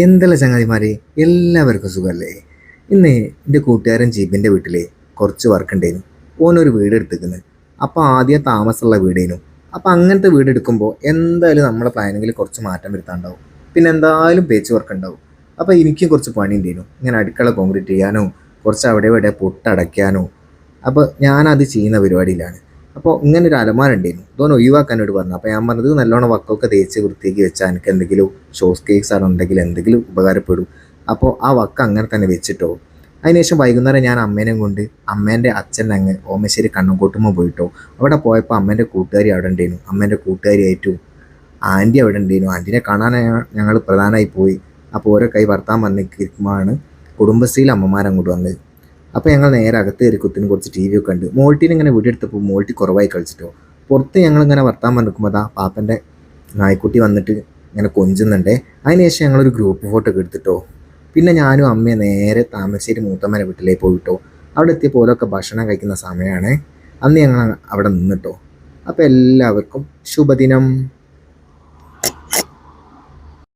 എന്തല്ല ചങ്ങാതിമാരെ, എല്ലാവർക്കും സുഖമല്ലേ? ഇന്ന് എൻ്റെ കൂട്ടുകാരൻ ജീബിൻ്റെ വീട്ടിൽ കുറച്ച് വർക്ക് ഉണ്ടായിരുന്നു. ഓനൊരു വീട് എടുത്തിരിക്കുന്നത്. അപ്പോൾ ആദ്യം താമസമുള്ള വീടേനു. അപ്പോൾ അങ്ങനത്തെ വീട് എടുക്കുമ്പോൾ എന്തായാലും നമ്മളെ പ്ലാനിങ്ങിൽ കുറച്ച് മാറ്റം വരുത്താണ്ടാവും. പിന്നെ എന്തായാലും പേച്ച് വർക്ക് ഉണ്ടാവും. അപ്പോൾ എനിക്കും കുറച്ച് പണി ഉണ്ടായിരുന്നു. ഇങ്ങനെ അടുക്കള കോൺക്രീറ്റ് ചെയ്യാനോ കുറച്ച് അവിടെ ഇവിടെ പൊട്ടടയ്ക്കാനോ. അപ്പോൾ ഞാനത് ചെയ്യുന്ന പരിപാടിയിലാണ്. അപ്പോൾ ഇങ്ങനെ ഒരു അലമാര ഉണ്ടായിരുന്നു. ഇതൊന്ന് ഒഴിവാക്കാനോട് പറഞ്ഞു. അപ്പോൾ ഞാൻ പറഞ്ഞത് നല്ലോണം വക്കൊക്കെ തേച്ച് വൃത്തിയാക്കി വെച്ചാൽ എനിക്ക് എന്തെങ്കിലും ഷോസ് കേക്ക്സ് ആണ് ഉണ്ടെങ്കിൽ എന്തെങ്കിലും ഉപകാരപ്പെടും. അപ്പോൾ ആ വക്ക് അങ്ങനെ തന്നെ വെച്ചിട്ടോ. അതിനുശേഷം വൈകുന്നേരം ഞാൻ അമ്മേനെയും കൊണ്ട് അമ്മേൻ്റെ അച്ഛൻ അങ്ങ് ഓമശ്ശേരി കണ്ണുംകോട്ടുമ്മ പോയിട്ടോ. അവിടെ പോയപ്പോൾ അമ്മേൻ്റെ കൂട്ടുകാരി അവിടെ ഉണ്ടായിരുന്നു. അമ്മേൻ്റെ കൂട്ടുകാരിയായിട്ടു ആൻറ്റി അവിടെ ഉണ്ടായിരുന്നു. ആൻറ്റിനെ കാണാൻ ഞങ്ങൾ പ്രധാനമായി പോയി. അപ്പോൾ ഓരോ കൈ വർത്താൻ വന്നിരിക്കുമ്പോഴാണ് കുടുംബശ്രീയിലെ അമ്മമാരങ്ങോട്ട് വന്നത്. അപ്പോൾ ഞങ്ങൾ നേരെ അകത്ത് കയറി കുത്തിന് കുറച്ച് ടി വി ഒക്കെ ഉണ്ട്. മോൾട്ടീനെ ഇങ്ങനെ വീടെടുത്തപ്പോൾ മോൾട്ടി കുറവായി കളിച്ചിട്ടോ. പുറത്ത് ഞങ്ങളിങ്ങനെ വർത്താൻ പറഞ്ഞിരിക്കുമ്പോൾ അതാ പാപ്പൻ്റെ നായ്ക്കുട്ടി വന്നിട്ട് ഇങ്ങനെ കൊഞ്ചുന്നുണ്ടേ. അതിനുശേഷം ഞങ്ങളൊരു ഗ്രൂപ്പ് ഫോട്ടോ ഒക്കെ എടുത്തിട്ടോ. പിന്നെ ഞാനും അമ്മയും നേരെ താമരശ്ശേരി മൂത്തമ്മേൻ്റെ വീട്ടിലേക്ക് പോയിട്ടോ. അവിടെ എത്തിയപ്പോൾ ഓരോക്കെ ഭക്ഷണം കഴിക്കുന്ന സമയമാണ്. അന്ന് ഞങ്ങൾ അവിടെ നിന്നിട്ടോ. അപ്പോൾ എല്ലാവർക്കും ശുഭദിനം.